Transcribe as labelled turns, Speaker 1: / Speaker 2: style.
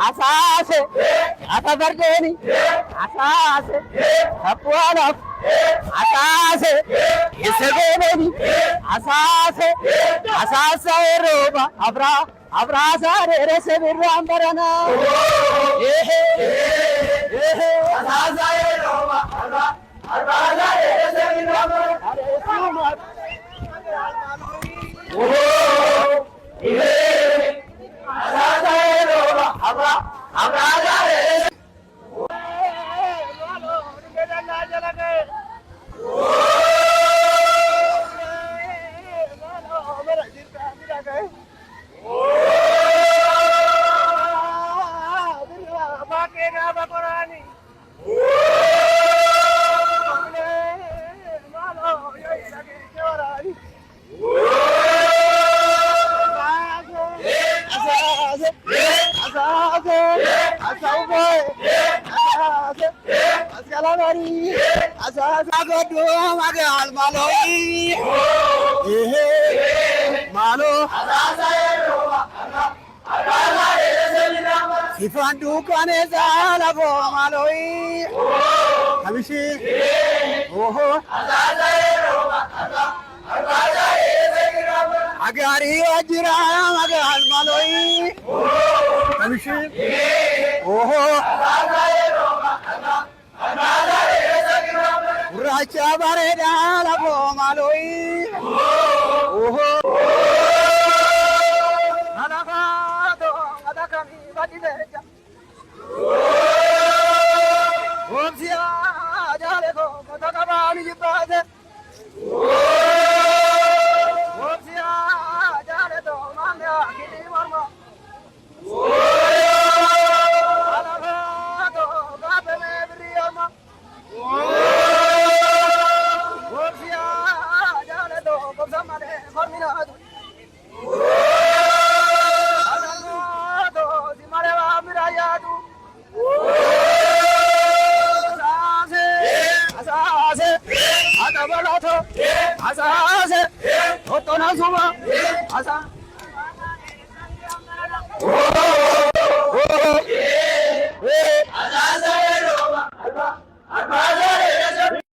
Speaker 1: Asase, Atavardeni, Asase, Apuanov, Asase, Isabeni, Asase, Asasa Roba, Abrasa, Resevirambarana, Asasa Roba, Abrasa, Resevirambarana. Ifan dukane zala bo maloi Habishi oho agari ajira magal maloi Habishi oho Racha bare dala bo maloi oho Alakado adakami badideja Omsia jale ko kotakabani jibade Omsia jale to manda kini marma Alakado gabene briyama Omsia jale to komsamane farminadu Asase, Otona Suma, Asa.